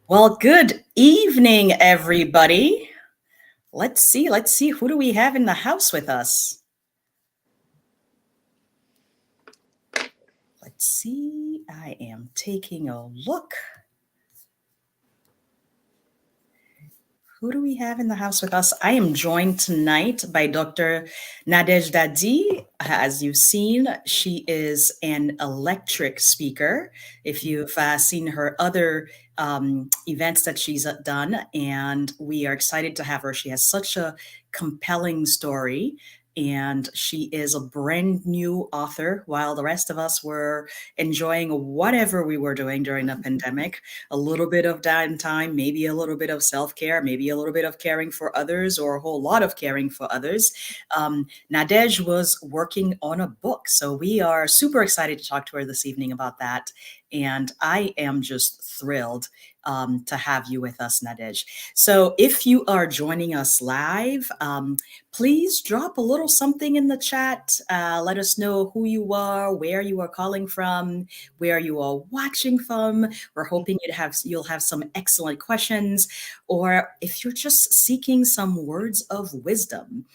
Well, good evening, everybody. Let's see. Who do we have in the house with us? Let's see. I am taking a look. Who do we have in the house with us? I am joined tonight by Dr. Nadege Dady. As you've seen, she is an electric speaker. If you've seen her other events that she's done, and we are excited to have her. She has such a compelling story, and she is a brand new author while the rest of us were enjoying whatever we were doing during the pandemic. A little bit of downtime, maybe a little bit of self-care, maybe a little bit of caring for others, or a whole lot of caring for others. Nadege was working on a book, so we are super excited to talk to her this evening about that. And I am just thrilled to have you with us, Nadege. So if you are joining us live, please drop a little something in the chat. Let us know who you are, where you are calling from, where you are watching from. We're hoping you'll have some excellent questions, or if you're just seeking some words of wisdom,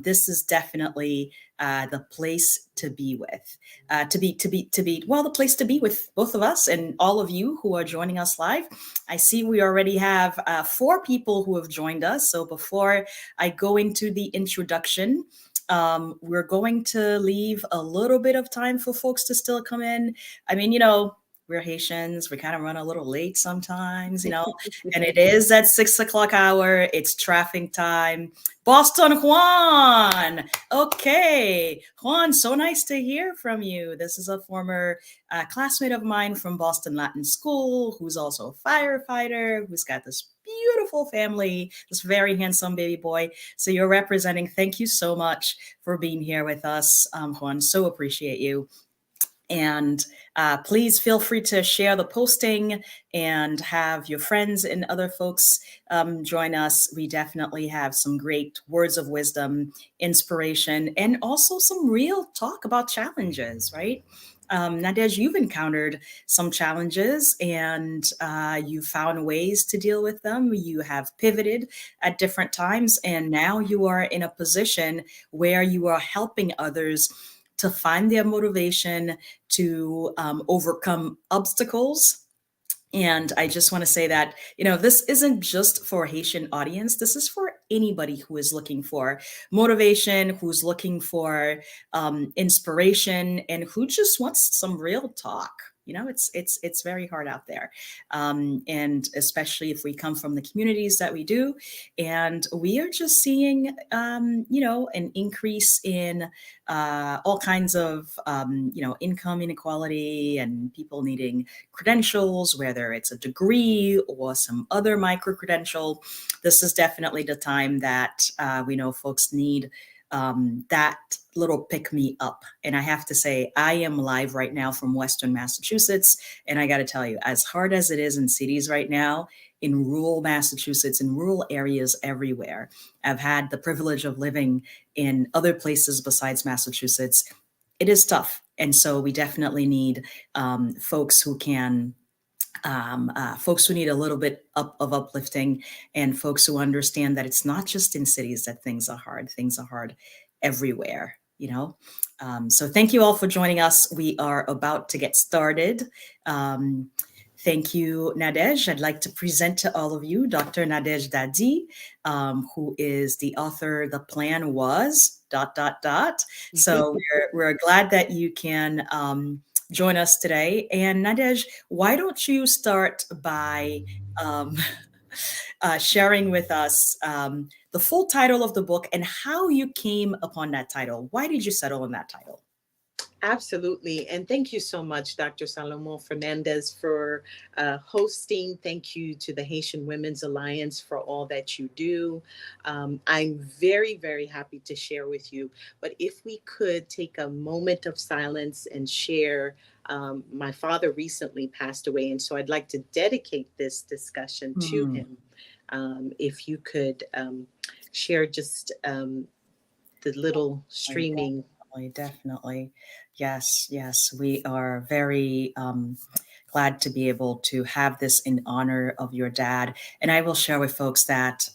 this is definitely the place to be with, the place to be with both of us and all of you who are joining us live. I see we already have 4 people who have joined us. So before I go into the introduction, we're going to leave a little bit of time for folks to still come in. I mean, we're Haitians. We kind of run a little late sometimes, and it is at 6 o'clock hour. It's traffic time. Boston Juan. Okay. Juan, so nice to hear from you. This is a former classmate of mine from Boston Latin School, who's also a firefighter, who's got this beautiful family, this very handsome baby boy. So you're representing. Thank you so much for being here with us, Juan. So appreciate you. And please feel free to share the posting and have your friends and other folks join us. We definitely have some great words of wisdom, inspiration, and also some real talk about challenges, right? Nadege, you've encountered some challenges and you found ways to deal with them. You have pivoted at different times, and now you are in a position where you are helping others to find their motivation to overcome obstacles. And I just want to say that, this isn't just for a Haitian audience. This is for anybody who is looking for motivation, who's looking for inspiration, and who just wants some real talk. It's very hard out there, and especially if we come from the communities that we do, and we are just seeing, an increase in all kinds of, income inequality and people needing credentials, whether it's a degree or some other micro credential. This is definitely the time that we know folks need that little pick me up. And I have to say, I am live right now from Western Massachusetts. And I got to tell you, as hard as it is in cities right now, in rural Massachusetts, in rural areas everywhere, I've had the privilege of living in other places besides Massachusetts. It is tough. And so we definitely need folks who can folks who need a little bit of uplifting, and folks who understand that it's not just in cities that things are hard. Things are hard everywhere, So thank you all for joining us. We are about to get started. Thank you, Nadege. I'd like to present to all of you Dr. Nadege Dady, who is the author, The Plan Was, ... So we're glad that you can join us today. And Nadege, why don't you start by sharing with us the full title of the book and how you came upon that title? Why did you settle on that title? Absolutely. And thank you so much, Dr. Salomon-Hernandez, for hosting. Thank you to the Haitian Women's Alliance for all that you do. I'm very, very happy to share with you. But if we could take a moment of silence and share, my father recently passed away. And so I'd like to dedicate this discussion to him. If you could share just the little streaming. Definitely. Yes. We are very glad to be able to have this in honor of your dad. And I will share with folks that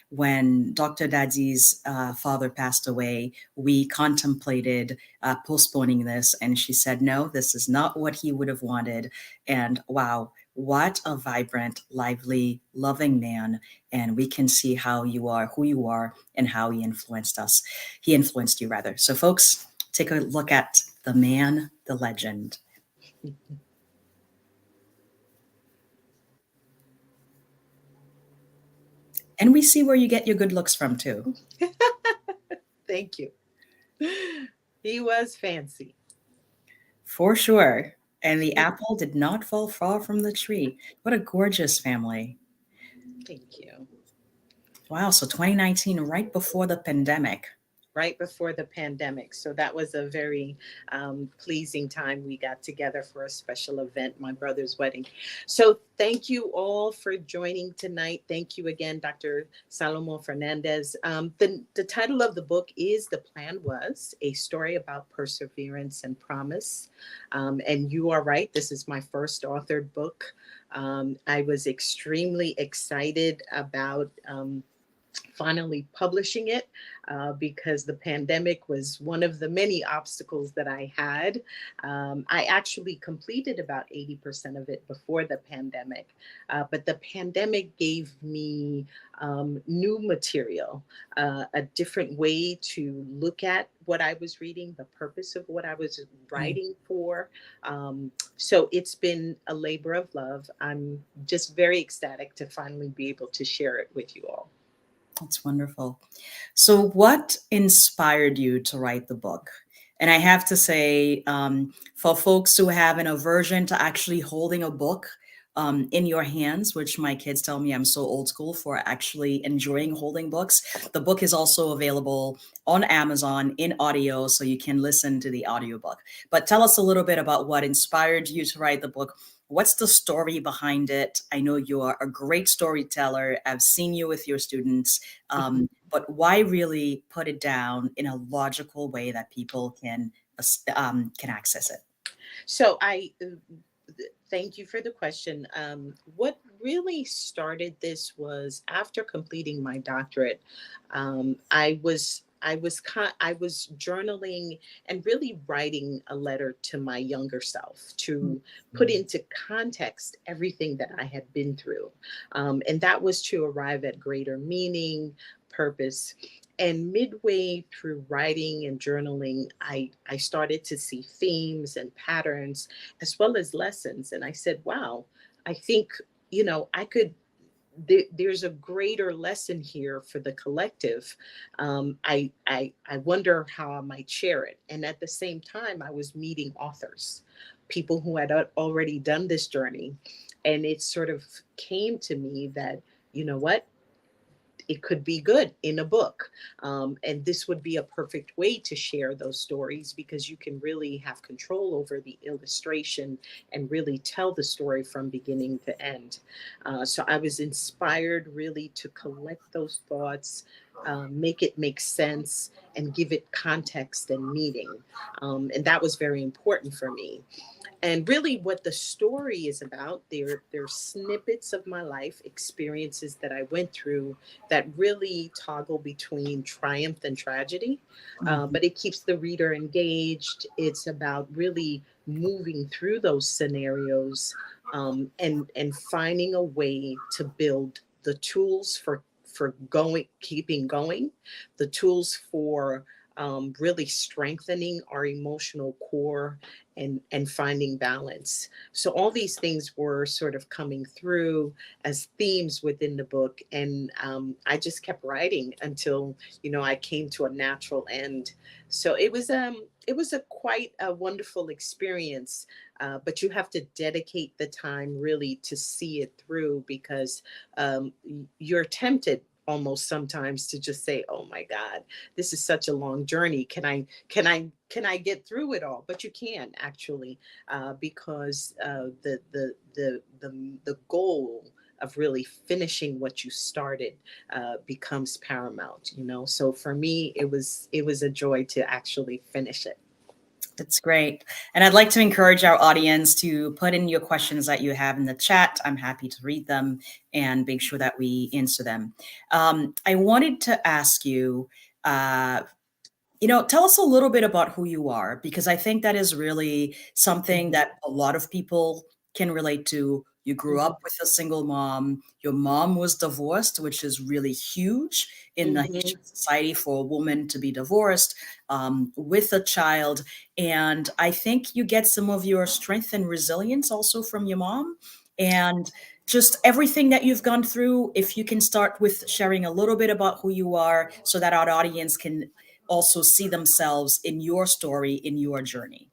when Dr. Dady's father passed away, we contemplated postponing this. And she said, no, this is not what he would have wanted. And wow, what a vibrant, lively, loving man. And we can see how you are, who you are, and how he influenced us. He influenced you, rather. So, folks, take a look at the man, the legend. And we see where you get your good looks from, too. Thank you. He was fancy. For sure. And the apple did not fall far from the tree. What a gorgeous family. Thank you. Wow. So 2019, right before the pandemic. Right before the pandemic. So that was a very pleasing time. We got together for a special event, my brother's wedding. So thank you all for joining tonight. Thank you again, Dr. Salomon-Hernandez. The title of the book is The Plan Was, a story about perseverance and promise. And you are right, this is my first authored book. I was extremely excited about finally publishing it because the pandemic was one of the many obstacles that I had. I actually completed about 80% of it before the pandemic, but the pandemic gave me new material, a different way to look at what I was reading, the purpose of what I was writing for. So it's been a labor of love. I'm just very ecstatic to finally be able to share it with you all. That's wonderful. So, what inspired you to write the book? And I have to say, for folks who have an aversion to actually holding a book in your hands, which my kids tell me I'm so old school for actually enjoying holding books, the book is also available on Amazon in audio, so you can listen to the audiobook. But tell us a little bit about what inspired you to write the book. What's the story behind it? I know you are a great storyteller. I've seen you with your students. But why really put it down in a logical way that people can access it? So I thank you for the question. What really started this was after completing my doctorate. I was journaling and really writing a letter to my younger self to put into context everything that I had been through, and that was to arrive at greater meaning, purpose. And midway through writing and journaling, I started to see themes and patterns as well as lessons. And I said, wow, I think, I could, there's a greater lesson here for the collective. I wonder how I might share it. And at the same time, I was meeting authors, people who had already done this journey. And it sort of came to me that, you know what? It could be good in a book. And this would be a perfect way to share those stories because you can really have control over the illustration and really tell the story from beginning to end. So I was inspired really to collect those thoughts, make it make sense, and give it context and meaning. And that was very important for me. And really what the story is about, they're snippets of my life experiences that I went through that really toggle between triumph and tragedy. Mhm. But it keeps the reader engaged. It's about really moving through those scenarios, and finding a way to build the tools for going keeping going, the tools for really strengthening our emotional core and finding balance. So all these things were sort of coming through as themes within the book, and I just kept writing until I came to a natural end. So it was a quite a wonderful experience, but you have to dedicate the time really to see it through because you're tempted almost sometimes to just say, oh my god, this is such a long journey. Can I get through it all? But you can actually, because the goal of really finishing what you started becomes paramount. So for me, it was a joy to actually finish it. That's great. And I'd like to encourage our audience to put in your questions that you have in the chat. I'm happy to read them and make sure that we answer them. I wanted to ask you, uh, tell us a little bit about who you are, because I think that is really something Mhm, that a lot of people can relate to. You grew mhm, up with a single mom. Your mom was divorced, which is really huge in the mhm. Haitian society for a woman to be divorced with a child. And I think you get some of your strength and resilience also from your mom. And just everything that you've gone through, if you can start with sharing a little bit about who you are so that our audience can also see themselves in your story, in your journey.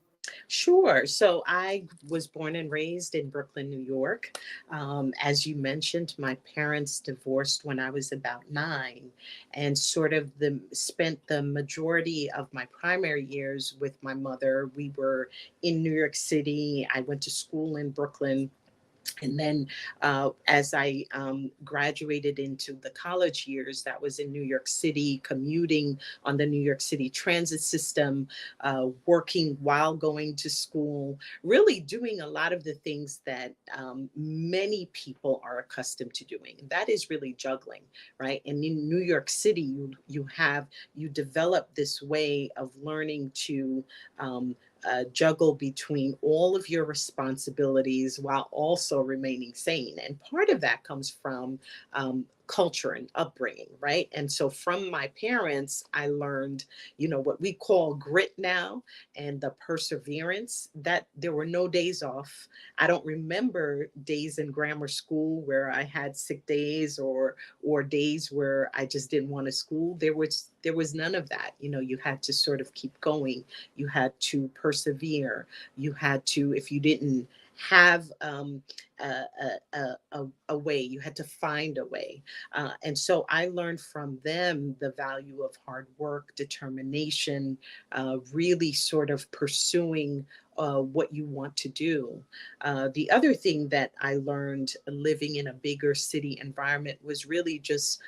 Sure. So I was born and raised in Brooklyn, New York. As you mentioned, my parents divorced when I was about 9, and sort of spent the majority of my primary years with my mother. We were in New York City. I went to school in Brooklyn. And then as I graduated into the college years, that was in New York City, commuting on the New York City transit system, working while going to school, really doing a lot of the things that many people are accustomed to doing. And that is really juggling, right? And in New York City, you develop this way of learning to juggle between all of your responsibilities while also remaining sane. And part of that comes from culture and upbringing, right? And so from my parents, I learned, what we call grit now, and the perseverance, that there were no days off. I don't remember days in grammar school where I had sick days, or days where I just didn't want to school. There was none of that. You had to sort of keep going. You had to persevere. You had to, if you didn't have a way, you had to find a way. And so I learned from them the value of hard work, determination, really sort of pursuing what you want to do. The other thing that I learned living in a bigger city environment was really just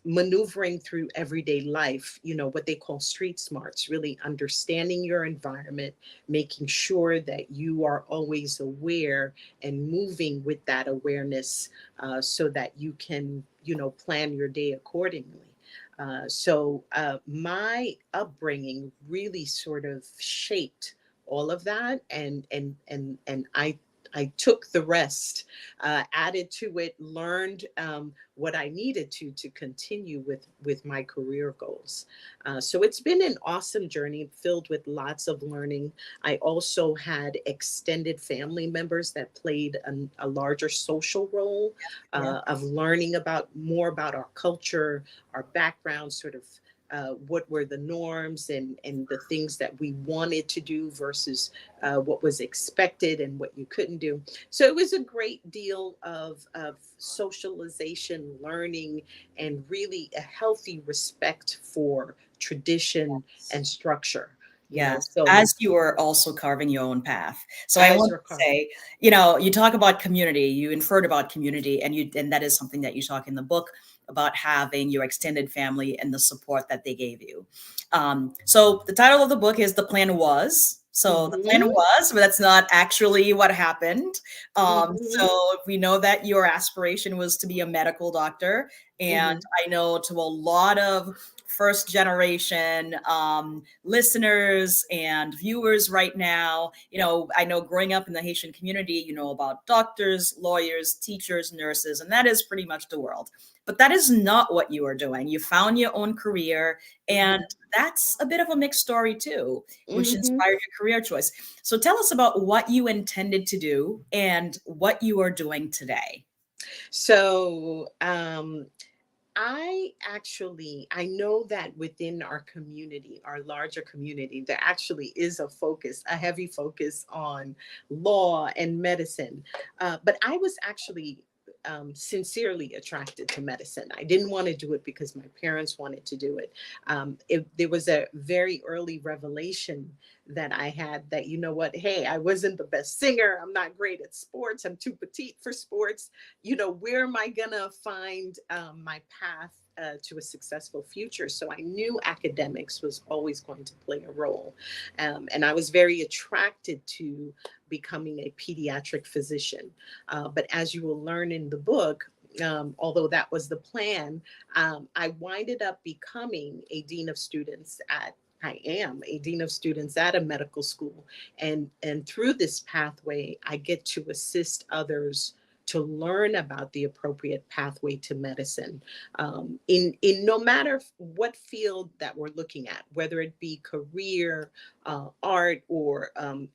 maneuvering through everyday life, what they call street smarts, really understanding your environment, making sure that you are always aware and moving with that awareness, so that you can, plan your day accordingly. So my upbringing really sort of shaped all of that, and I took the rest, added to it, learned what I needed to continue with my career goals. So it's been an awesome journey filled with lots of learning. I also had extended family members that played a larger social role, Yeah. of learning about more about our culture, our background, sort of what were the norms and the things that we wanted to do versus what was expected and what you couldn't do. So it was a great deal of socialization, learning, and really a healthy respect for tradition and structure. Yes, So as you were also carving your own path. So I as want you're to carving. say, you talk about community, you inferred about community, and that is something that you talk in the book about having your extended family and the support that they gave you. So the title of the book is The Plan Was. So the plan Hmm. was, but that's not actually what happened. Hmm. So we know that your aspiration was to be a medical doctor. And Hmm. I know to a lot of first generation listeners and viewers right now, I know growing up in the Haitian community, you know about doctors, lawyers, teachers, nurses, and that is pretty much the world. But that is not what you are doing. You found your own career, and Hmm. that's a bit of a mixed story too, which Hmm. inspired your career choice. So tell us about what you intended to do and what you are doing today. So I know that within our community, our larger community, there actually is a heavy focus on law and medicine. But I was actually sincerely attracted to medicine. I didn't want to do it because my parents wanted to do it. There was a very early revelation that I had that, hey, I wasn't the best singer. I'm not great at sports. I'm too petite for sports. Where am I going to find my path to a successful future. So I knew academics was always going to play a role. And I was very attracted to becoming a pediatric physician. But as you will learn in the book, although that was the plan, I winded up becoming a dean of students at I am a dean of students at a medical school. And through this pathway, I get to assist others to learn about the appropriate pathway to medicine, in no matter what field that we're looking at, whether it be career, art, or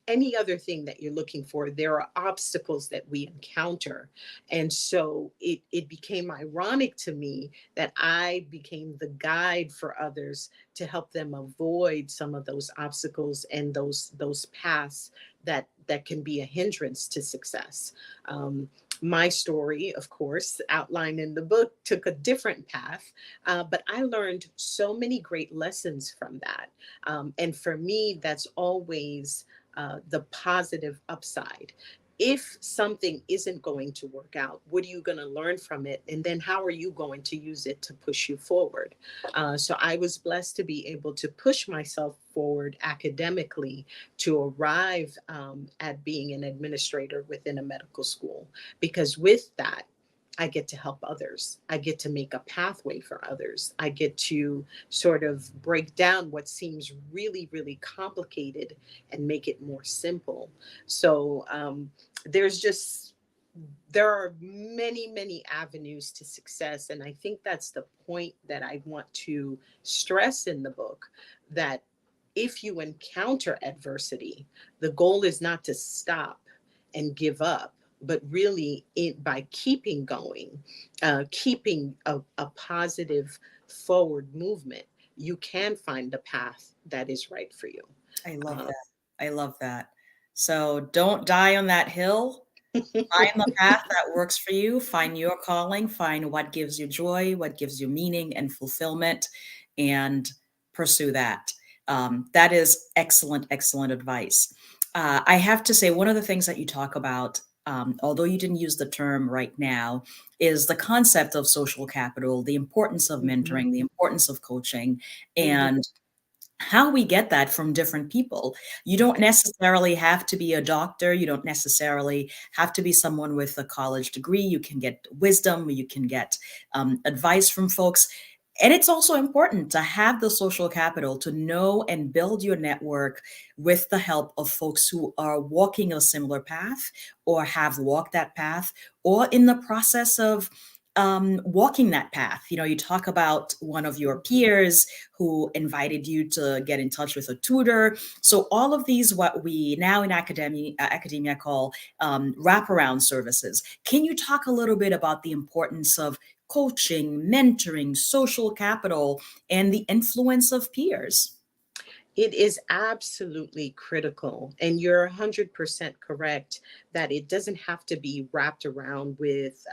any other thing that you're looking for. There are obstacles that we encounter. And so it became ironic to me that I became the guide for others to help them avoid some of those obstacles and those paths that can be a hindrance to success. My story, of course, outlined in the book, took a different path, but I learned so many great lessons from that. And for me, that's always the positive upside. If something isn't going to work out, what are you going to learn from it? And then how are you going to use it to push you forward? So I was blessed to be able to push myself forward academically to arrive at being an administrator within a medical school. Because with that, I get to help others. I get to make a pathway for others. I get to sort of break down what seems really, really complicated and make it more simple. So there's just there are many, many avenues to success. And I think that's the point that I want to stress in the book, that if you encounter adversity, the goal is not to stop and give up, but really by keeping going, keeping a positive forward movement, you can find the path that is right for you. I love Uh, that. I love that. So don't die on that hill. Find the path that works for you. Find your calling. Find what gives you joy, what gives you meaning and fulfillment, and pursue that. That is excellent, excellent advice. I have to say, one of the things that you talk about, although you didn't use the term right now, is the concept of social capital, the importance of mhm, mentoring, the importance of coaching, mhm, and how we get that from different people. You don't okay. necessarily have to be a doctor. You don't necessarily have to be someone with a college degree. You can get wisdom, you can get advice from folks. And it's also important to have the social capital to know and build your network with the help of folks who are walking a similar path or have walked that path or in the process of walking that path. You know, you talk about one of your peers who invited you to get in touch with a tutor. So all of these, what we now in academia call wraparound services. Can you talk a little bit about the importance of coaching, mentoring, social capital, and the influence of peers? It is absolutely critical. And you're 100% correct that it doesn't have to be wrapped around with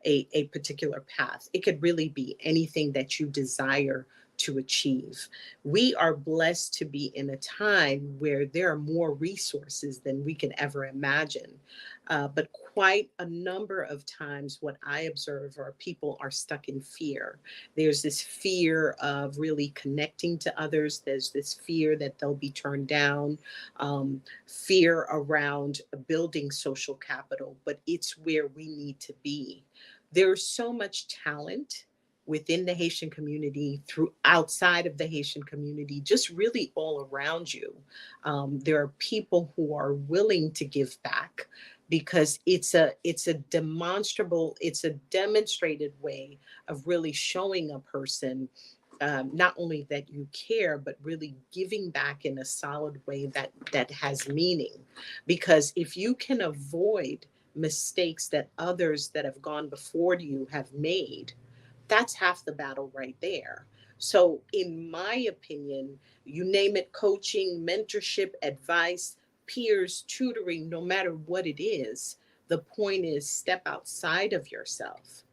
a particular path. It could really be anything that you desire to achieve. We are blessed to be in a time where there are more resources than we can ever imagine. But quite a number of times, what I observe are people are stuck in fear. There's this fear of really connecting to others. There's this fear that they'll be turned down, fear around building social capital, but it's where we need to be. There's so much talent within the Haitian community, through outside of the Haitian community, just really all around you. There are people who are willing to give back because it's a demonstrable, it's a demonstrated way of really showing a person, not only that you care, but really giving back in a solid way that has meaning. Because if you can avoid mistakes that others that have gone before you have made, that's half the battle right there. So, in my opinion, you name it, coaching, mentorship, advice, peers, tutoring, no matter what it is, the point is step outside of yourself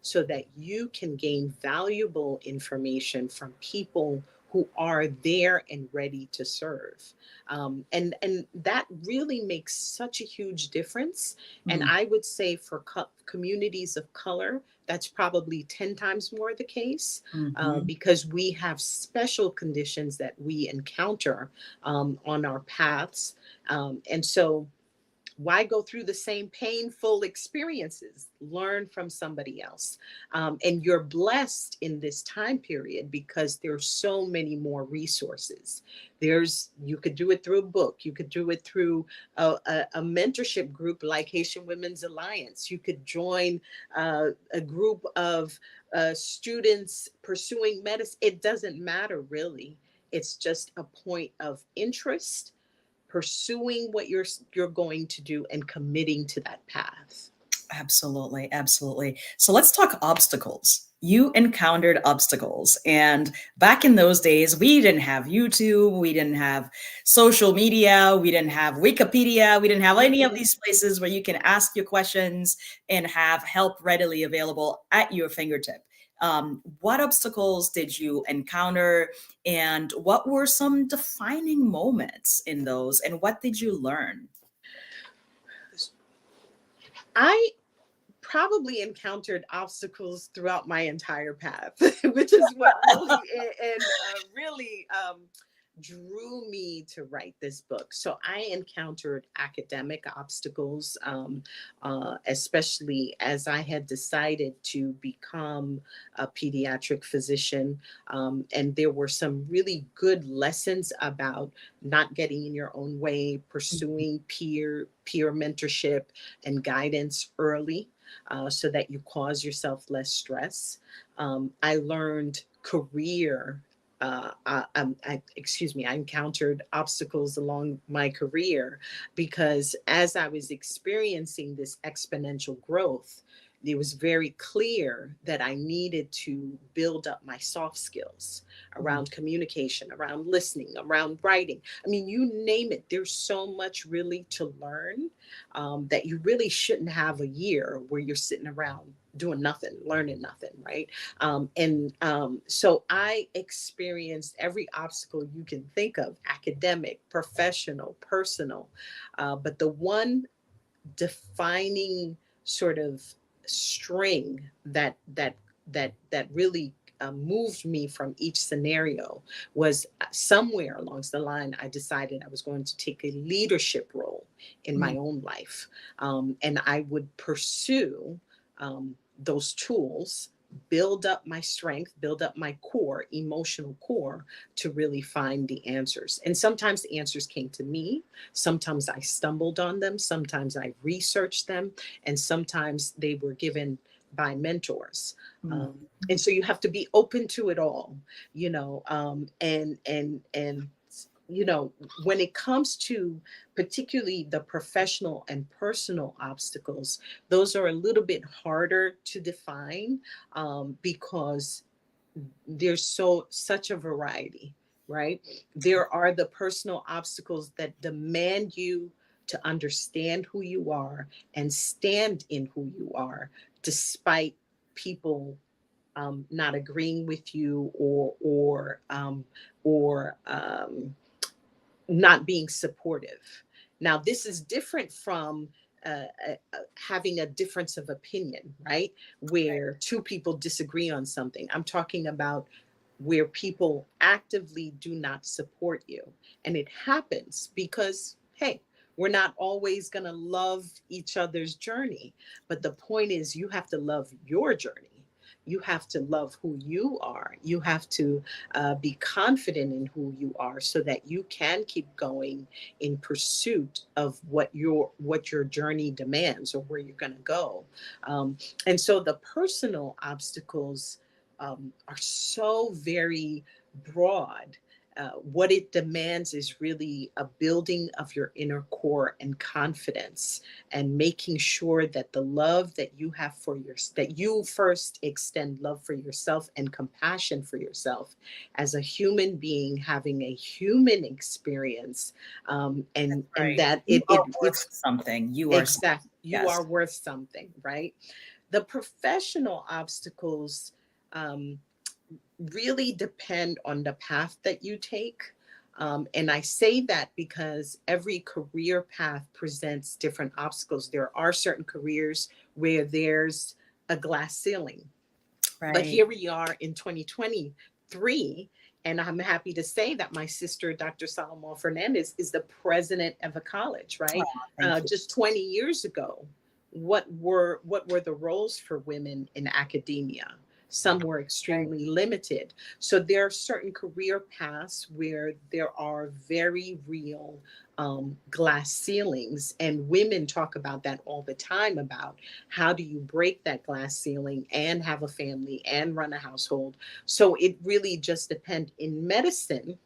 so that you can gain valuable information from people who are there and ready to serve. And that really makes such a huge difference. And Mm, I would say for communities of color, that's probably 10 times more the case, mhm. because we have special conditions that we encounter on our paths. And so why go through the same painful experiences? Learn from somebody else. And you're blessed in this time period because there's so many more resources. You could do it through a book, you could do it through a mentorship group like Haitian Women's Alliance. You could join a group of students pursuing medicine. It doesn't matter really. It's just a point of interest, pursuing what you're going to do and committing to that path. Absolutely, absolutely. So let's talk obstacles. You encountered obstacles. And back in those days, we didn't have YouTube, we didn't have social media, we didn't have Wikipedia, we didn't have any of Mhm. these places where you can ask your questions and have help readily available at your fingertip. What obstacles did you encounter, and what were some defining moments in those, and what did you learn? I probably encountered obstacles throughout my entire path, which is what really really drew me to write this book. So I encountered academic obstacles, especially as I had decided to become a pediatric physician. And there were some really good lessons about not getting in your own way, pursuing peer mentorship and guidance early, so that you cause yourself less stress. I learned career. Excuse me, I encountered obstacles along my career because as I was experiencing this exponential growth, it was very clear that I needed to build up my soft skills Mm, around communication, around listening, around writing. I mean, you name it, there's so much really to learn, that you really shouldn't have a year where you're sitting around doing nothing, learning nothing, right? So I experienced every obstacle you can think of: academic, professional, personal. But the one defining sort of string that really moved me from each scenario was, somewhere along the line I decided I was going to take a leadership role in my mm, own life, and I would pursue those tools, build up my strength, build up my core, emotional core, to really find the answers. And sometimes the answers came to me, sometimes I stumbled on them, sometimes I researched them, and sometimes they were given by mentors. mm. And so you have to be open to it all, and when it comes to particularly the professional and personal obstacles, those are a little bit harder to define, because there's such a variety, right? There are the personal obstacles that demand you to understand who you are and stand in who you are, despite people not agreeing with you, or not being supportive. Now, this is different from having a difference of opinion, right? Where two people disagree on something. I'm talking about where people actively do not support you. And it happens because, hey, we're not always going to love each other's journey. But the point is, you have to love your journey. You have to love who you are. You have to be confident in who you are so that you can keep going in pursuit of what your journey demands, or where you're going to go. And so the personal obstacles are so very broad. What it demands is really a building of your inner core and confidence, and making sure that the love that you have that you first extend love for yourself and compassion for yourself as a human being having a human experience, and Right. that You are worth it's something. You are something. exact. You Yes. are worth something, right? The professional obstacles, um, really depend on the path that you take. And I say that because every career path presents different obstacles. There are certain careers where there's a glass ceiling, but Right. here we are in 2023, and I'm happy to say that my sister, Dr. Salomon-Hernandez, is the president of a college, Oh, right? thank you. Just 20 years ago, what were the roles for women in academia? Some were Right. extremely limited. So there are certain career paths where there are very real glass ceilings, and women talk about that all the time, about how do you break that glass ceiling and have a family and run a household. So it really just depends. In medicine,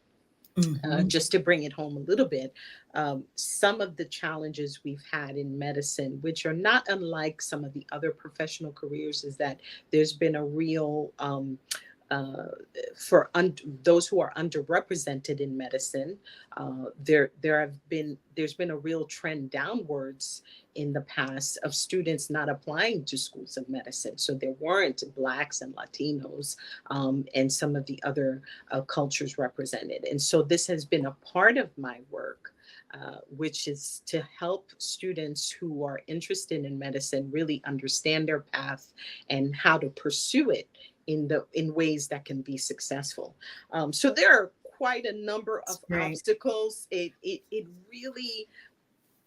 Hmm. just to bring it home a little bit, some of the challenges we've had in medicine, which are not unlike some of the other professional careers, is that there's been a real uh, those who are underrepresented in medicine, there's been a real trend downwards in the past of students not applying to schools of medicine. So there weren't Blacks and Latinos, and some of the other cultures represented. And so this has been a part of my work, which is to help students who are interested in medicine really understand their path and how to pursue it in ways that can be successful. So there are quite a number It's of great. obstacles. It really,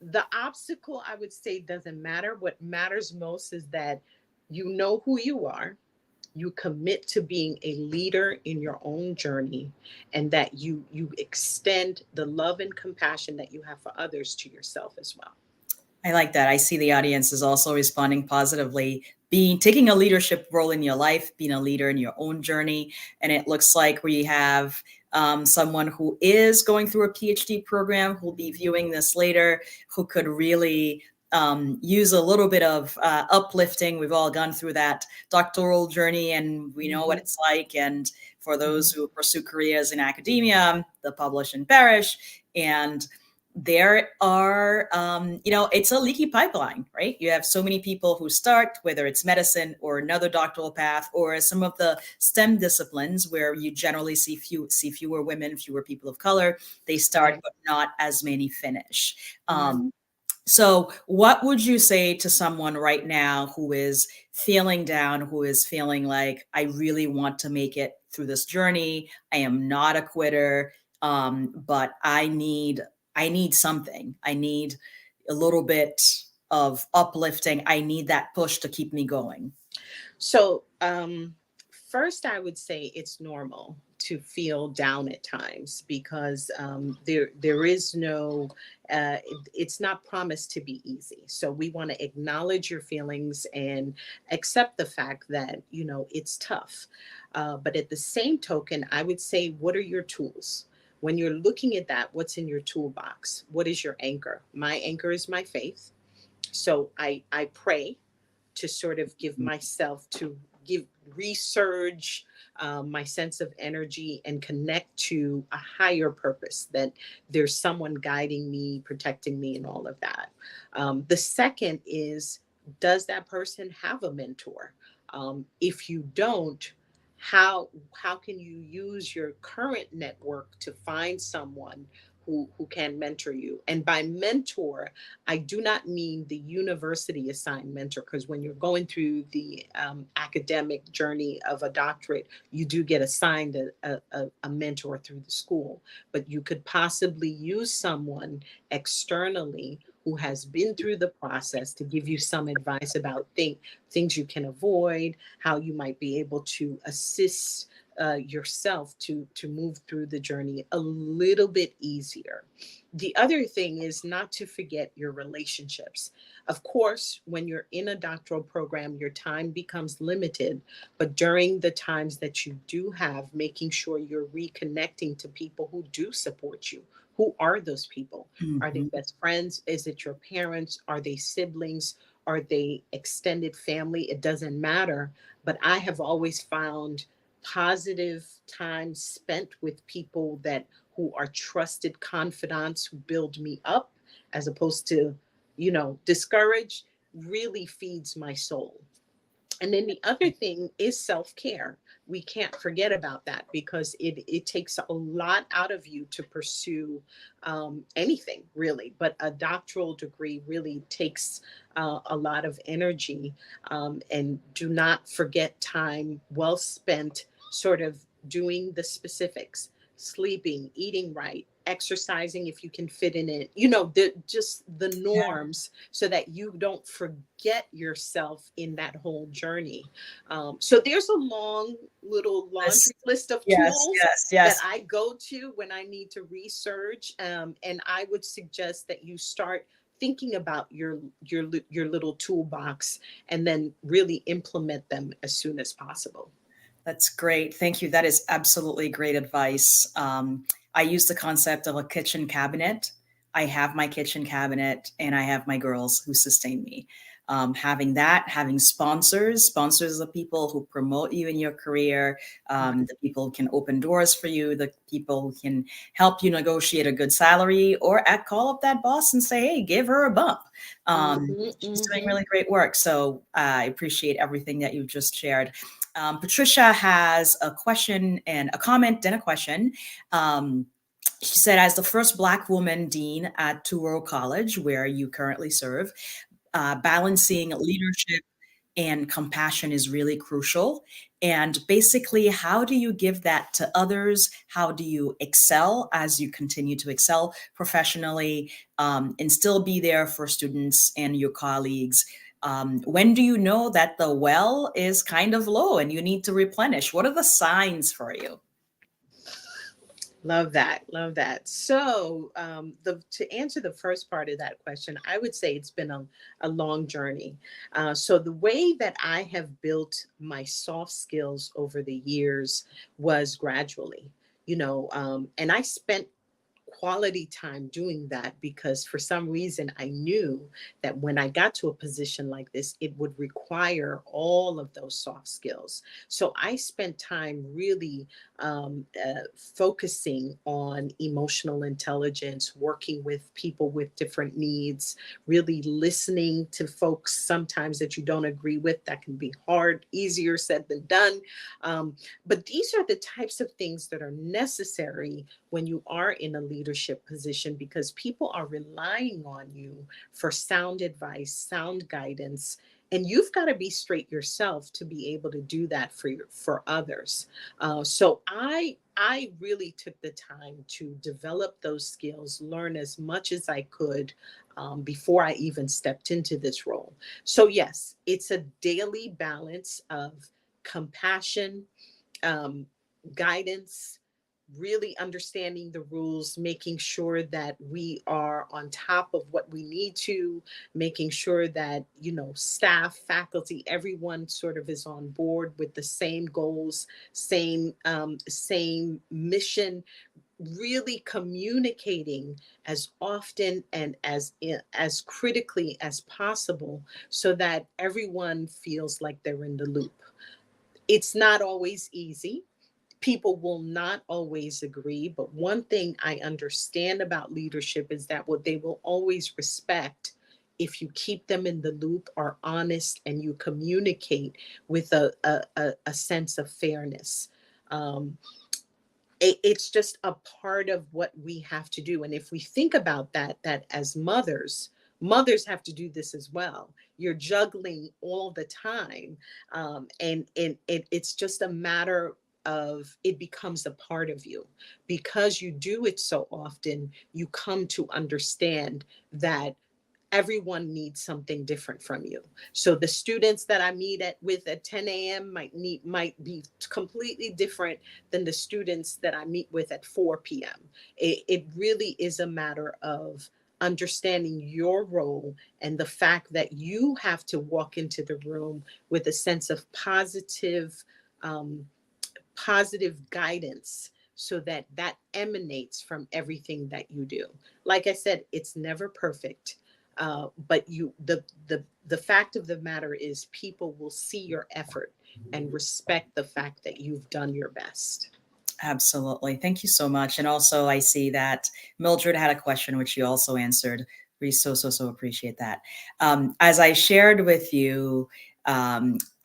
the obstacle, I would say, doesn't matter. What matters most is that you know who you are, you commit to being a leader in your own journey, and that you extend the love and compassion that you have for others to yourself as well. I like that. I see the audience is also responding positively, being taking a leadership role in your life, being a leader in your own journey. And it looks like we have someone who is going through a PhD program who'll be viewing this later, who could really use a little bit of uplifting. We've all gone through that doctoral journey and we know what Mhm, it's like. And for those mhm, who pursue careers in academia, the publish and perish. And there are, it's a leaky pipeline, right? You have so many people who start, whether it's medicine or another doctoral path, or some of the STEM disciplines where you generally see fewer women, fewer people of color. They start, right. but not as many finish. Mhm. So, what would you say to someone right now who is feeling down, who is feeling like, I really want to make it through this journey? I am not a quitter, but I need something. I need a little bit of uplifting. I need that push to keep me going. So, first, I would say it's normal to feel down at times, because there is no, it's not promised to be easy. So we want to acknowledge your feelings and accept the fact that it's tough. But at the same token, I would say, what are your tools? When you're looking at that, what's in your toolbox? What is your anchor? My anchor is my faith. So I pray to sort of give myself to give resurge my sense of energy and connect to a higher purpose, that there's someone guiding me, protecting me, and all of that. The second is, does that person have a mentor? If you don't, how can you use your current network to find someone who can mentor you? And by mentor, I do not mean the university assigned mentor, because when you're going through the academic journey of a doctorate, you do get assigned a mentor through the school. But you could possibly use someone externally who has been through the process to give you some advice about things you can avoid, how you might be able to assist yourself to move through the journey a little bit easier. The other thing is not to forget your relationships. Of course, when you're in a doctoral program, your time becomes limited, but during the times that you do have, making sure you're reconnecting to people who do support you. Who are those people? Are they Mhm. best friends? Is it your parents? Are they siblings? Are they extended family? It doesn't matter. But I have always found positive time spent with people that who are trusted confidants, who build me up as opposed to, discourage, really feeds my soul. And then the other thing is self-care. We can't forget about that, because it takes a lot out of you to pursue anything really, but a doctoral degree really takes a lot of energy. And do not forget time well spent sort of doing the specifics: sleeping, eating right, exercising if you can fit in it, just the norms, so that you don't forget yourself in that whole journey. So there's a long little Yes, laundry list of yes, tools yes, that yes. I go to when I need to research, and I would suggest that you start thinking about your little toolbox, and then really implement them as soon as possible. That's great. Thank you. That is absolutely great advice. I use the concept of a kitchen cabinet. I have my kitchen cabinet and I have my girls who sustain me. Having that, having sponsors are the people who promote you in your career, Right. the people who can open doors for you, the people who can help you negotiate a good salary, or call up that boss and say, hey, give her a bump. Hmm. She's doing Hmm. really great work. So I appreciate everything that you've just shared. Patricia has a question and a comment and a question. Um, she said, as the first Black woman dean at Touro College, where you currently serve, balancing leadership and compassion is really crucial. And basically, how do you give that to others? How do you excel as you continue to excel professionally, and still be there for students and your colleagues? When do you know that the well is kind of low and you need to replenish? What are the signs for you? Love that. Love that. So, the to answer the first part of that question, I would say it's been a long journey. So, the way that I have built my soft skills over the years was gradually, and I spent quality time doing that, because for some reason I knew that when I got to a position like this, it would require all of those soft skills. So I spent time really focusing on emotional intelligence, working with people with different needs, really listening to folks sometimes that you don't agree with. That can be hard, easier said than done. But these are the types of things that are necessary when you are in a leadership position, because people are relying on you for sound advice, sound guidance, and you've got to be straight yourself to be able to do that for others. So I really took the time to develop those skills, learn as much as I could before I even stepped into this role. So yes, it's a daily balance of compassion, um, guidance, really understanding the rules, making sure that we are on top of what we need to, making sure that, staff, faculty, everyone sort of is on board with the same goals, same mission, really communicating as often and as critically as possible, so that everyone feels like they're in the loop. It's not always easy. People will not always agree, but one thing I understand about leadership is that what they will always respect if you keep them in the loop, are honest, and you communicate with a sense of fairness. Um, it's just a part of what we have to do. And if we think about that as mothers have to do this as well. You're juggling all the time, and it's just a matter of, it becomes a part of you, because you do it so often. You come to understand that everyone needs something different from you. So the students that I meet with at 10 a.m. might be completely different than the students that I meet with at 4 p.m. It really is a matter of understanding your role, and the fact that you have to walk into the room with a sense of um, positive guidance, so that that emanates from everything that you do. Like I said, it's never perfect, but the fact of the matter is, people will see your effort and respect the fact that you've done your best. Absolutely. Thank you so much. And also, I see that Mildred had a question, which you also answered. We so appreciate that. As I shared with you,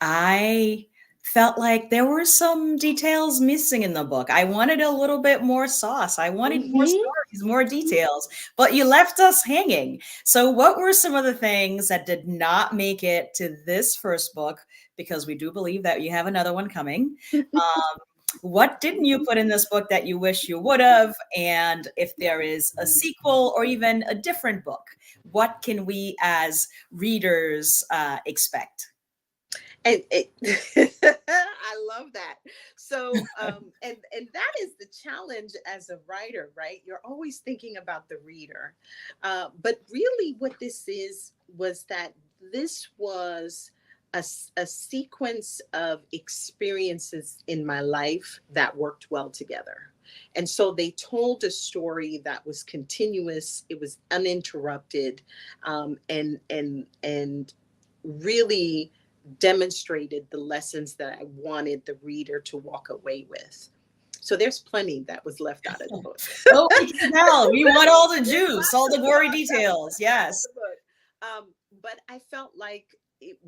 I felt like there were some details missing in the book. I wanted a little bit more sauce. I wanted more Mhm. stories, more details, but you left us hanging. So, what were some of the things that did not make it to this first book? Because we do believe that you have another one coming. Um, what didn't you put in this book that you wish you would have? And if there is a sequel or even a different book, what can we as readers expect? And it, I love that. So, and that is the challenge as a writer, right? You're always thinking about the reader, but really, what this is was that this was a sequence of experiences in my life that worked well together. And so they told a story that was continuous. It was uninterrupted, and really demonstrated the lessons that I wanted the reader to walk away with. So there's plenty that was left out of the book. Oh, we can tell. We want all the There's juice, all lots the of gory sauce that was details. left out of Yes. the book. But I felt like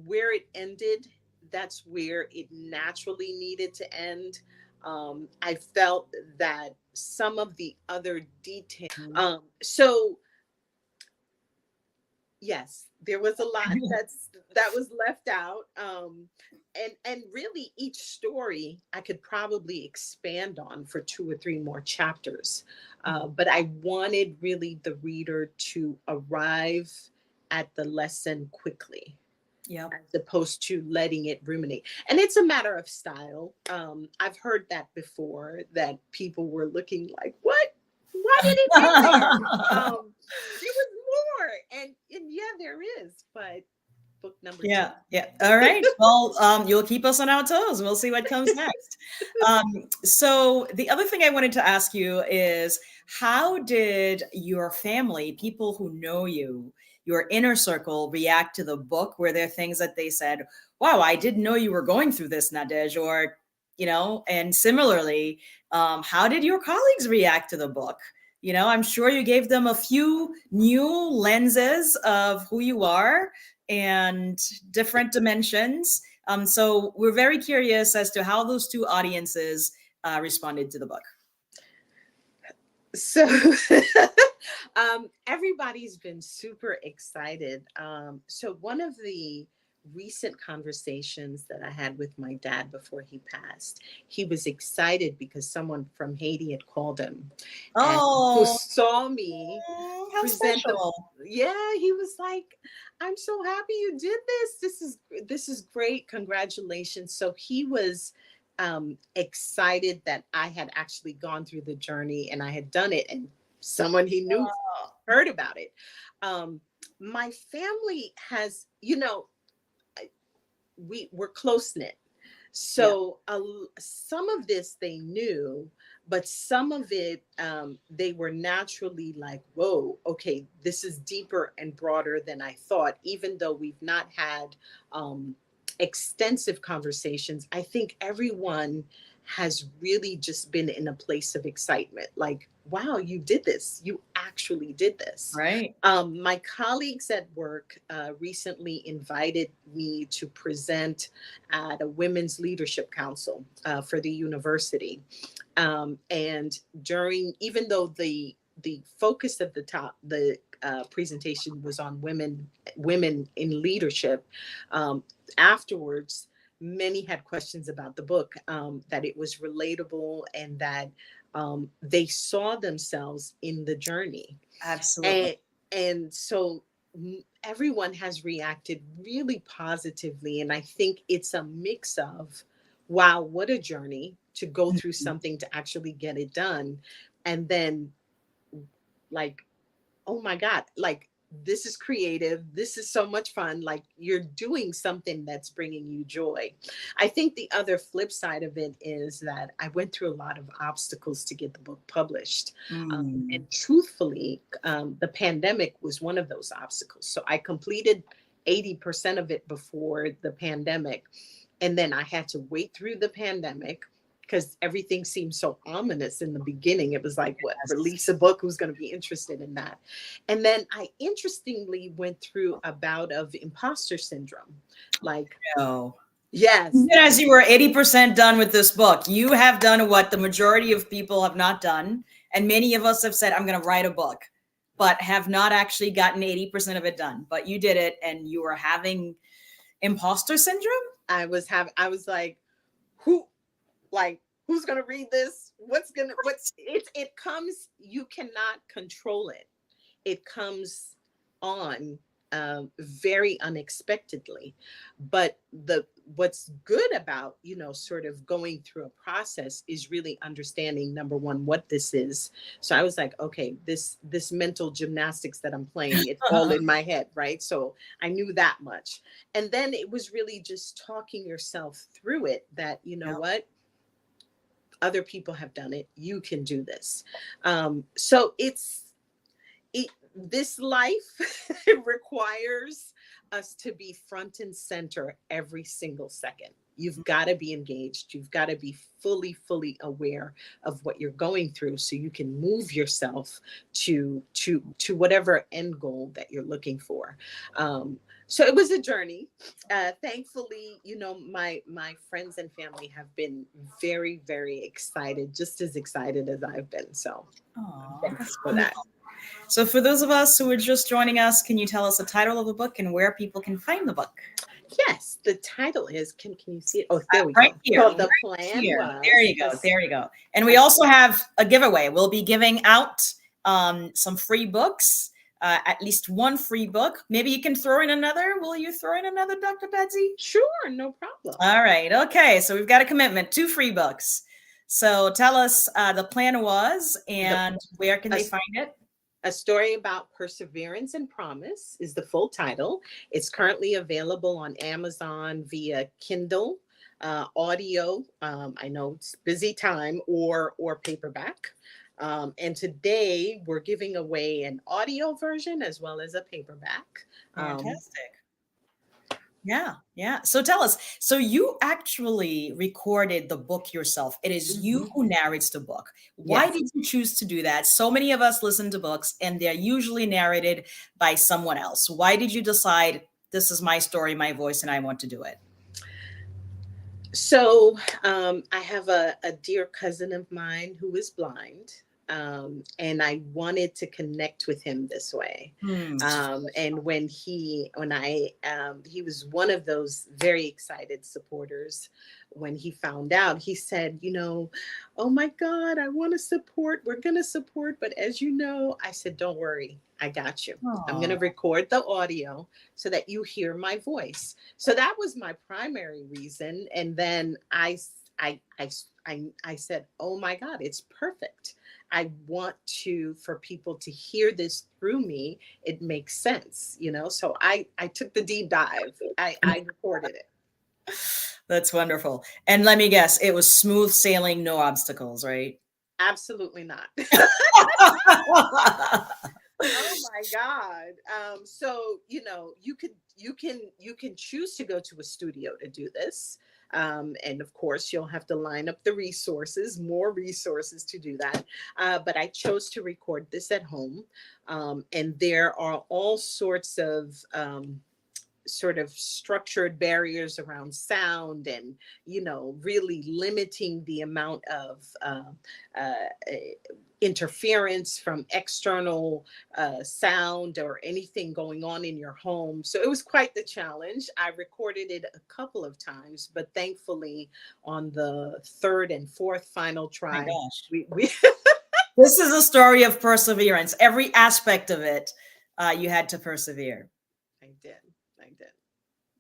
where it ended, that's where it naturally needed to end. I felt that some of the other details. So yes, there was a lot that was left out, and really each story I could probably expand on for 2 or 3 more chapters, but I wanted really the reader to arrive at the lesson quickly Yep. as opposed to letting it ruminate. And it's a matter of style. I've heard that before, that people were looking like, what? Why did it end there? There was more. And yeah, there is, but book number two. Yeah, yeah. All right. Well, you'll keep us on our toes. We'll see what comes next. So the other thing I wanted to ask you is, how did your family, people who know you, your inner circle, react to the book? Were there things that they said, "Wow, I didn't know you were going through this, Nadege," or and similarly, how did your colleagues react to the book? I'm sure you gave them a few new lenses of who you are and different dimensions. So we're very curious as to how those two audiences responded to the book. So everybody's been super excited. So one of the recent conversations that I had with my dad before he passed, he was excited because someone from Haiti had called him and who Oh, saw me how present the. special. Yeah, he was like, I'm so happy you did this. This is great. Congratulations. So he was excited that I had actually gone through the journey and I had done it, and someone he knew heard about it. Um, my family has, we're close knit. Yeah. So some of this they knew, but some of it they were naturally like, whoa, okay, this is deeper and broader than I thought, even though we've not had extensive conversations. I think everyone has really just been in a place of excitement, like, wow, you did this, you actually did this. Right. My colleagues at work recently invited me to present at a women's leadership council for the university. And during, even though the focus of the presentation was on women in leadership, afterwards, many had questions about the book, that it was relatable and that they saw themselves in the journey. Absolutely. And so everyone has reacted really positively, and I think it's a mix of, wow, what a journey to go through something to actually get it done, and then, like, oh my god, like, this is creative, this is so much fun, like, you're doing something that's bringing you joy. I think the other flip side of it is that I went through a lot of obstacles to get the book published, Mm. and truthfully, the pandemic was one of those obstacles. So I completed 80% of it before the pandemic, and then I had to wait through the pandemic because everything seemed so ominous in the beginning. It was like, what, Yes. release a book? Who's going to be interested in that? And then I interestingly went through a bout of imposter syndrome. Like, No. Yes. Even as you were 80% done with this book, you have done what the majority of people have not done. And many of us have said, I'm going to write a book, but have not actually gotten 80% of it done. But you did it, and you were having imposter syndrome? I was like, who, like, who's going to read this? It comes, you cannot control it. It comes on very unexpectedly. But what's good about, sort of going through a process is really understanding, number one, what this is. So I was like, okay, this mental gymnastics that I'm playing, it's all in my head, right? So I knew that much. And then it was really just talking yourself through it, that, Yeah. what, other people have done it, you can do this. So this life requires us to be front and center every single second. You've got to be engaged. You've got to be fully aware of what you're going through, so you can move yourself to whatever end goal that you're looking for. So it was a journey. Thankfully, my friends and family have been very excited, just as excited as I've been. So thanks for that. So for those of us who are just joining us, can you tell us the title of the book and where people can find the book? Yes, the title is, can you see it? Oh, there we right go. Here, So the right plan here. was, There you go. And we also have a giveaway. We'll be giving out some free books, at least one free book. Maybe you can throw in another. Will you throw in another, Dr. Betsy? Sure, no problem. All right. Okay. So we've got a commitment, 2 free books. So tell us the plan was, and where can they find it? A Story About Perseverance and Promise is the full title. It's currently available on Amazon via Kindle, audio. I know it's busy time, or paperback. And today we're giving away an audio version as well as a paperback. Fantastic. Yeah. So tell us. So you actually recorded the book yourself. It is you who narrates the book. Why Yes. did you choose to do that? So many of us listen to books and they're usually narrated by someone else. Why did you decide this is my story, my voice, and I want to do it? So I have a dear cousin of mine who is blind. And I wanted to connect with him this way. And he was one of those very excited supporters. When he found out, he said, oh my God, I want to support. We're going to support. But as you know, I said, don't worry. I got you. I'm going to record the audio so that you hear my voice. So that was my primary reason. And then I said, oh my God, it's perfect. I want for people to hear this through me. It makes sense, So I took the deep dive. I recorded it. That's wonderful. And let me guess, it was smooth sailing, no obstacles, right? Absolutely not. Oh my God. So, you can choose to go to a studio to do this. And of course, you'll have to line up the resources, more resources to do that. But I chose to record this at home. And there are all sorts of sort of structured barriers around sound, and really limiting the amount of interference from external sound or anything going on in your home. So it was quite the challenge. I recorded it a couple of times, but thankfully on the third and fourth final try, we This is a story of perseverance. Every aspect of it, you had to persevere. I did.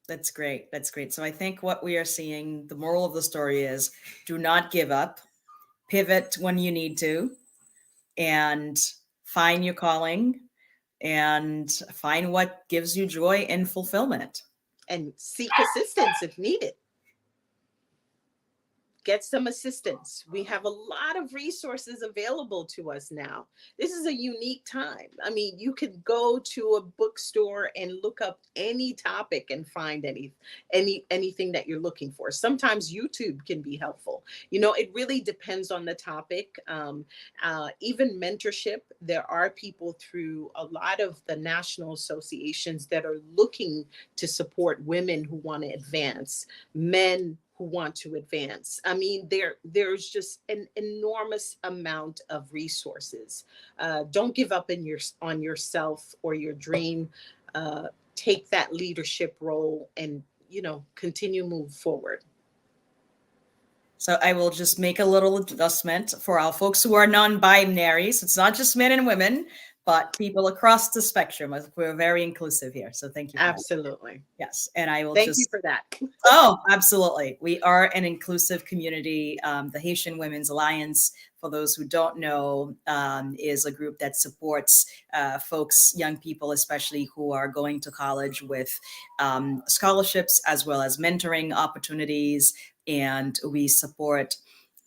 That's great. So I think what we are seeing, the moral of the story is, do not give up, pivot when you need to, and find your calling and find what gives you joy and fulfillment. And seek assistance if needed. get some assistance. We have a lot of resources available to us now. This is a unique time. I mean, you could go to a bookstore and look up any topic and find anything that you're looking for. Sometimes YouTube can be helpful. You know, it really depends on the topic. Even mentorship, there are people through a lot of the national associations that are looking to support women who want to advance, men who want to advance. I mean, there's just an enormous amount of resources. Don't give up on yourself or your dream. Take that leadership role and, continue move forward. So I will just make a little adjustment for our folks who are non-binary. So it's not just men and women, but people across the spectrum. We're very inclusive here. So thank you for that. Absolutely. Yes. And I will Thank you for that. Oh, absolutely. We are an inclusive community. The Haitian Women's Alliance, for those who don't know, is a group that supports folks, young people, especially who are going to college with scholarships as well as mentoring opportunities. And we support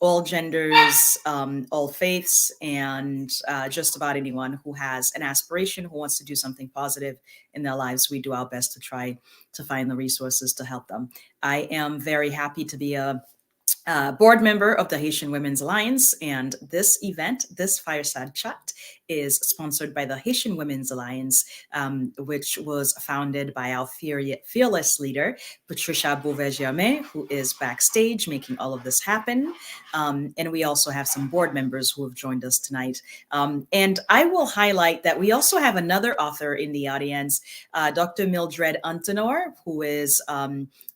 all genders, all faiths, and just about anyone who has an aspiration, who wants to do something positive in their lives. We do our best to try to find the resources to help them. I am very happy to be a board member of the Haitian Women's Alliance, and this event, this fireside chat, is sponsored by the Haitian Women's Alliance, which was founded by our fearless leader, Patricia Beauvais-Germain, who is backstage making all of this happen. And we also have some board members who have joined us tonight. And I will highlight that we also have another author in the audience, Dr. Mildred Untenor, who is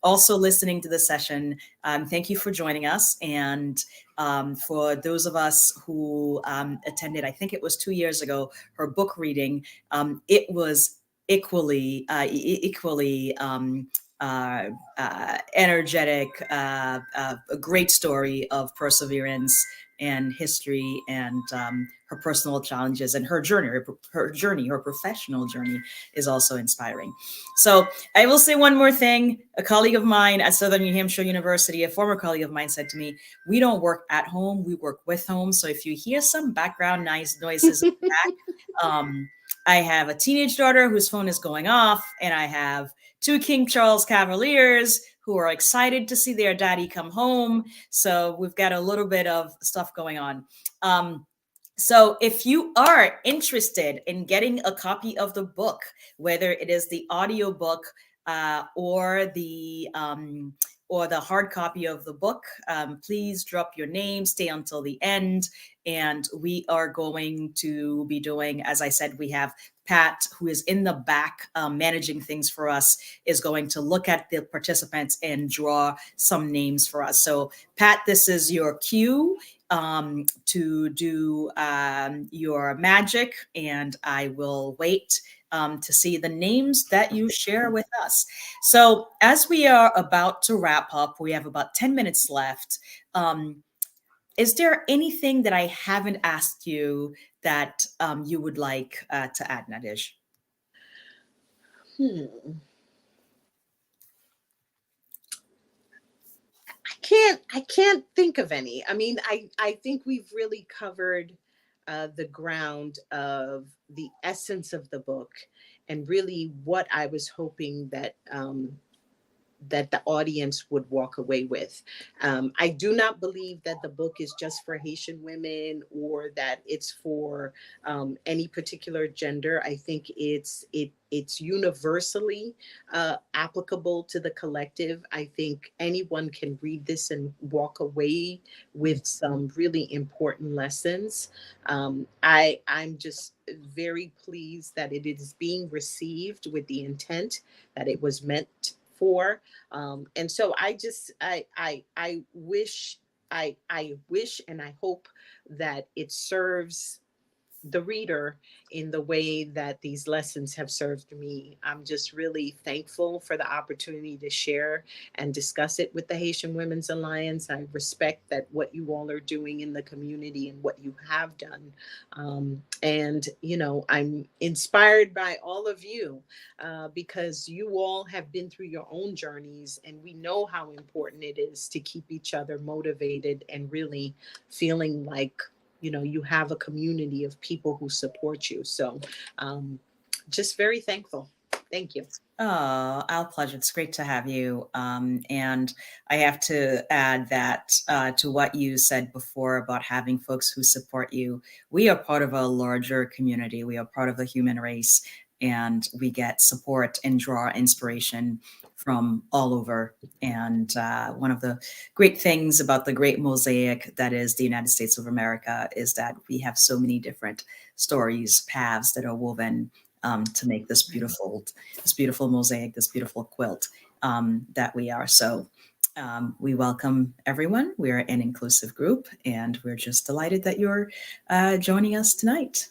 also listening to the session. Thank you for joining us. And for those of us who attended, I think it was 2 years ago, her book reading, it was equally energetic, a great story of perseverance and history, and her personal challenges and her journey, her professional journey is also inspiring. So I will say one more thing. A colleague of mine at Southern New Hampshire University, a former colleague of mine, said to me, "We don't work at home, we work with home." So if you hear some background noises in the back, I have a teenage daughter whose phone is going off, and I have two King Charles Cavaliers who are excited to see their daddy come home. So we've got a little bit of stuff going on. So if you are interested in getting a copy of the book, whether it is the audio book or the hard copy of the book, please drop your name, stay until the end. And we are going to be doing, as I said, we have Pat, who is in the back managing things for us, is going to look at the participants and draw some names for us. So Pat, this is your cue to do your magic, and I will wait to see the names that you share with us. So as we are about to wrap up, we have about 10 minutes left. Is there anything that I haven't asked you that you would like to add, Nadege? I can't think of any. I mean, I think we've really covered the ground of the essence of the book, and really what I was hoping that the audience would walk away with. I do not believe that the book is just for Haitian women, or that it's for any particular gender. I think it's universally applicable to the collective. I think anyone can read this and walk away with some really important lessons. I'm just very pleased that it is being received with the intent that it was meant for. And so I wish and I hope that it serves the reader in the way that these lessons have served me. I'm just really thankful for the opportunity to share and discuss it with the Haitian Women's Alliance. I respect that what you all are doing in the community and what you have done. And, you know, I'm inspired by all of you because you all have been through your own journeys, and we know how important it is to keep each other motivated and really feeling like, you know, you have a community of people who support you. So um, just very thankful. Thank you. Oh, our pleasure. It's great to have you. And I have to add that to what you said before about having folks who support you. We are part of a larger community. We are part of the human race, and we get support and draw inspiration from all over. And one of the great things about the great mosaic that is the United States of America is that we have so many different stories, paths that are woven to make this beautiful mosaic, this beautiful quilt that we are. So we welcome everyone. We're an inclusive group, and we're just delighted that you're joining us tonight.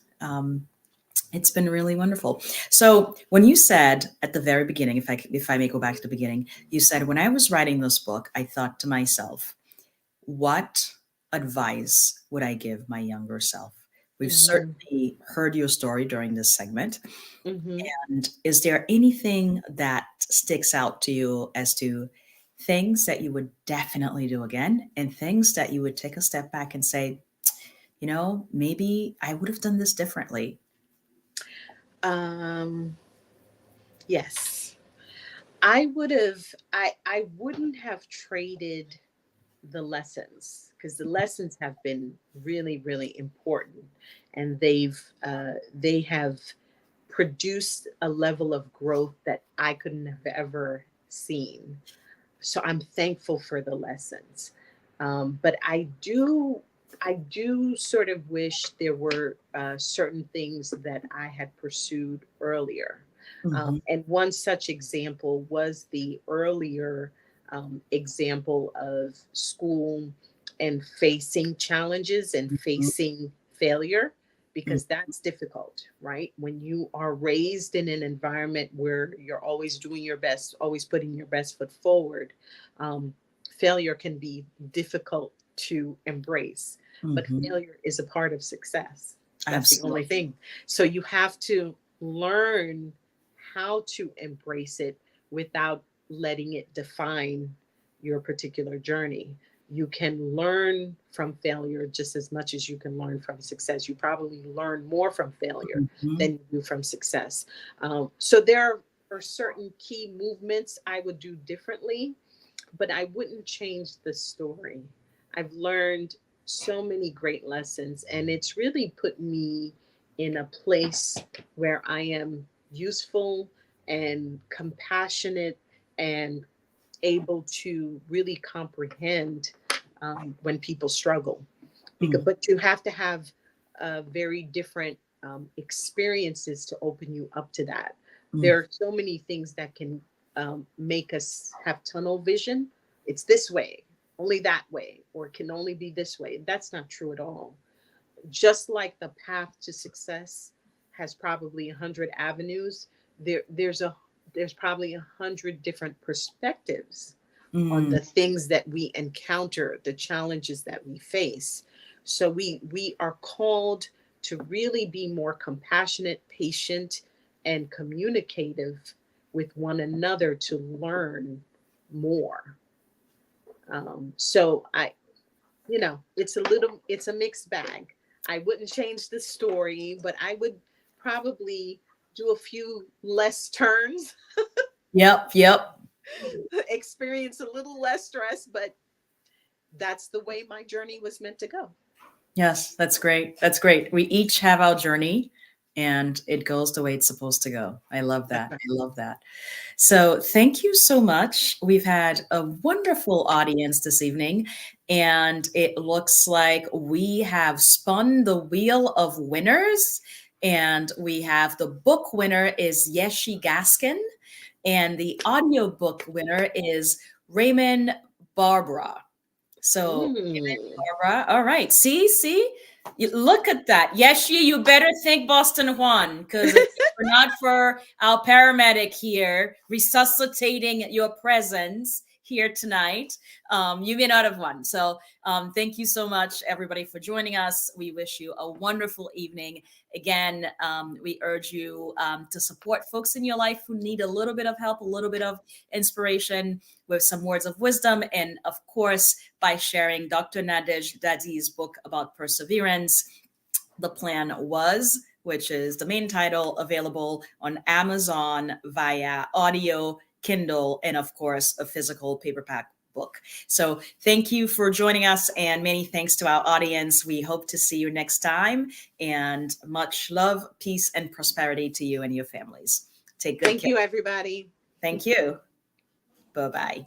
It's been really wonderful. So when you said at the very beginning, if I may go back to the beginning, you said, when I was writing this book, I thought to myself, what advice would I give my younger self? We've Mm-hmm. certainly heard your story during this segment. Mm-hmm. And is there anything that sticks out to you as to things that you would definitely do again and things that you would take a step back and say, you know, maybe I would have done this differently? Um, yes, I would have. I wouldn't have traded the lessons, because the lessons have been really, really important, and they have produced a level of growth that I couldn't have ever seen. So I'm thankful for the lessons. But I do sort of wish there were certain things that I had pursued earlier. Mhm, And one such example was the earlier example of school and facing challenges and mhm, facing failure, mhm, because that's difficult, right? When you are raised in an environment where you're always doing your best, always putting your best foot forward, um, failure can be difficult to embrace. But mhm. failure is a part of success. That's the only Absolutely. thing. So you have to learn how to embrace it without letting it define your particular journey. You can learn from failure just as much as you can learn from success. You probably learn more from failure Mhm, than you do from success. So there are certain key movements I would do differently, but I wouldn't change the story. I've learned so many great lessons, and it's really put me in a place where I am useful and compassionate and able to really comprehend when people struggle. mm, But you have to have very different experiences to open you up to that. mm, There are so many things that can make us have tunnel vision. It's this way, only that way, or it can only be this way. That's not true at all. Just like the path to success has probably 100 avenues, there's probably 100 different perspectives on mm, the things that we encounter, the challenges that we face. So we are called to really be more compassionate, patient, and communicative with one another to learn more. So it's a mixed bag. I wouldn't change the story, but I would probably do a few less turns, Yep, yep. experience a little less stress, but that's the way my journey was meant to go. Yes, that's great. That's great. We each have our journey, and it goes the way it's supposed to go. I love That's that. right. I love that. So, thank you so much. We've had a wonderful audience this evening, and it looks like we have spun the wheel of winners. And we have the book winner is Yeshi Gaskin, and the audiobook winner is Raymond Barbara. So, Mm. Barbara, all right. See, Look at that. Yes, you better thank Boston Juan, because if it were not for our paramedic here resuscitating your presence here tonight, you may not have won. So thank you so much, everybody, for joining us. We wish you a wonderful evening. Again, we urge you to support folks in your life who need a little bit of help, a little bit of inspiration, with some words of wisdom, and of course, by sharing Dr. Nadege Dady's book about perseverance, The Plan Was, which is the main title, available on Amazon via audio, Kindle, and of course, a physical paperback book. So thank you for joining us, and many thanks to our audience. We hope to see you next time, and much love, peace, and prosperity to you and your families. Take good care. Thank you, everybody. Thank you. Bye-bye.